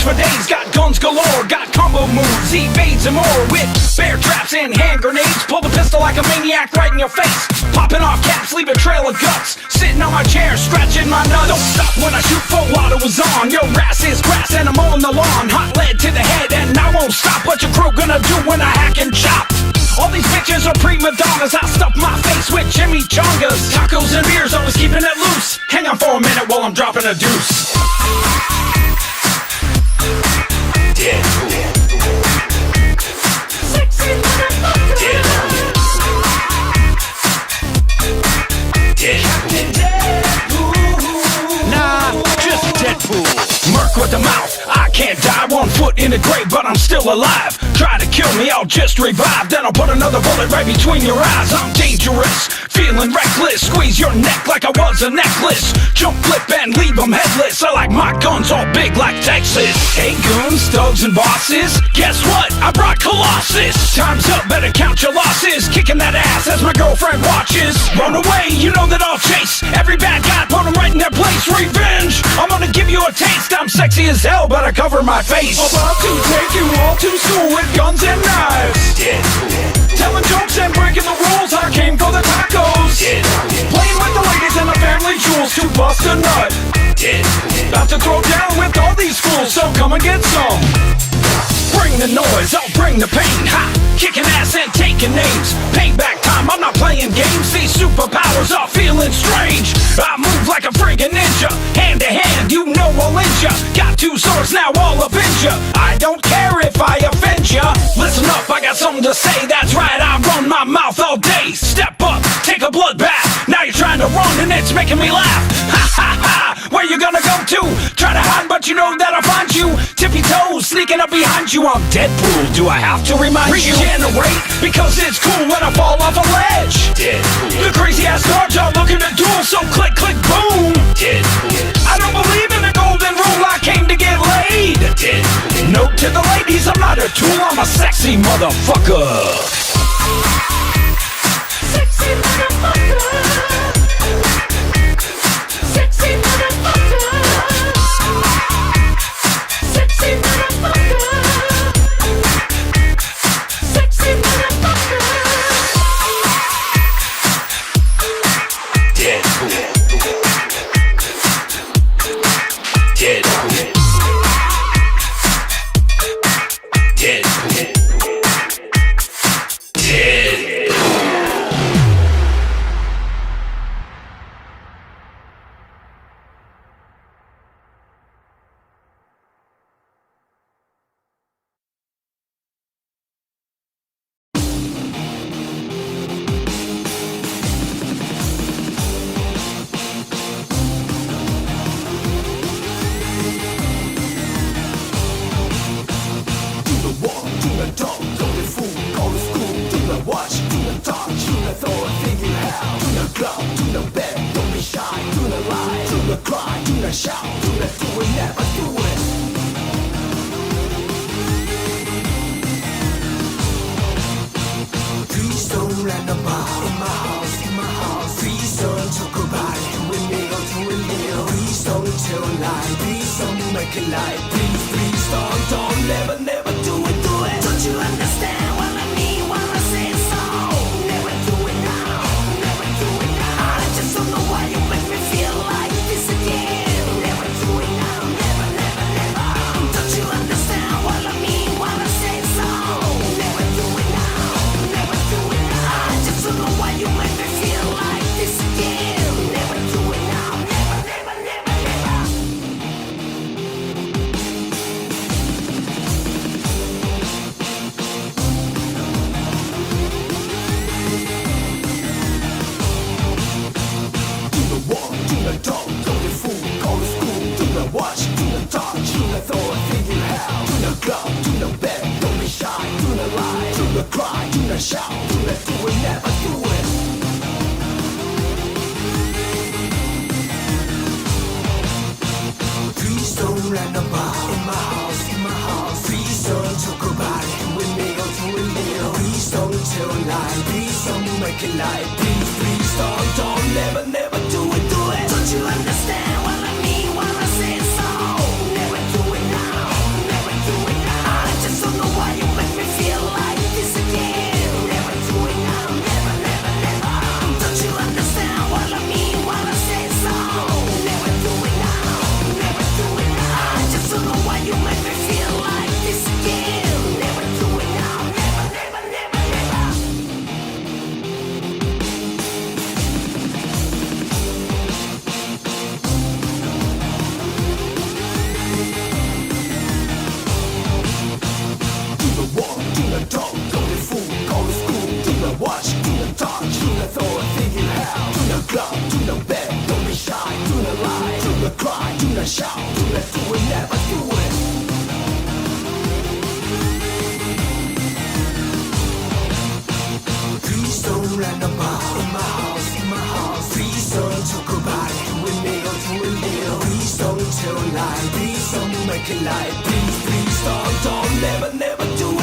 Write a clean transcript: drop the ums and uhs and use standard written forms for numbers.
for days. Got guns galore, got combo moves, evades and more. With bear traps and hand grenades. Pull the pistol like a maniac right in your face. Popping off caps, leave a trail of guts. Sitting on my chair, scratching my nuts. Don't stop when I shoot, full auto is on. Your ass is grass and I'm on the lawn. Hot lead to the head and I won't stop. What your crew gonna do when I hack and chop? All these bitches are prima donnas. I stuff my face with chimichangas. Tacos and beers, always keeping it loose. Hang on for a minute while I'm dropping a deuce. Deadpool. Sexy motherfucker. Deadpool. Nah, just Deadpool. Merc with the mouth. I can't die, 1 foot in the grave, but I'm still alive. Try to kill me, I'll just revive. Then I'll put another bullet right between your eyes. I'm dangerous, feeling reckless. Squeeze your neck like I was a necklace. Jump, flip, and leave them headless. I like my guns all big like Texas. Hey goons, thugs, and bosses, guess what? I brought Colossus. Time's up, better count your losses. Kicking that ass as my girlfriend watches. Run away, you know that I'll chase every bad guy, put them right in their place. Revenge, I'm gonna give you a taste. I'm sexy as hell, but I cover my face. About to take you all to school with guns and knives. Deadpool. Telling jokes and breaking the rules. I came for the tacos. Deadpool. Playing with the ladies and the family jewels to bust a nut. Deadpool. About to throw down with all these fools, so come and get some. Bring the noise, I'll bring the pain. Ha! Kicking ass and taking names. Payback time, I'm not playing games. These superpowers are feeling strange. I move like a friggin' ninja. Hand to hand, you know I'll injure ya. Got 2 swords, now all up in ya. I don't care if I offend ya. Listen up, I got something to say. That's right, I run my mouth all day. Step up, take a bloodbath. Now you're trying to run and it's making me laugh. Ha ha ha, where you gonna go to? Try to hide, but you know that I'll find you. Tippy toes, sneaking up behind you. I'm Deadpool, do I have to remind you? Regenerate, because it's cool when I fall off a ledge. Deadpool. The crazy ass guards are looking to duel, so click, click, boom. Deadpool. I don't believe in the golden rule, I came to get laid. Deadpool. Note to the ladies, I'm not a tool, I'm a sexy motherfucker. Sexy motherfucker. Sexy motherfucker. Sexy motherfucker. Sexy motherfucker. Deadpool. Deadpool. Deadpool. Deadpool. it, do it, never do it. Please don't run about in my house, in my house. Please don't talk about it, do it nail, do it nail. Please don't tell a lie, please don't make a lie. Please, please don't, never, never do it.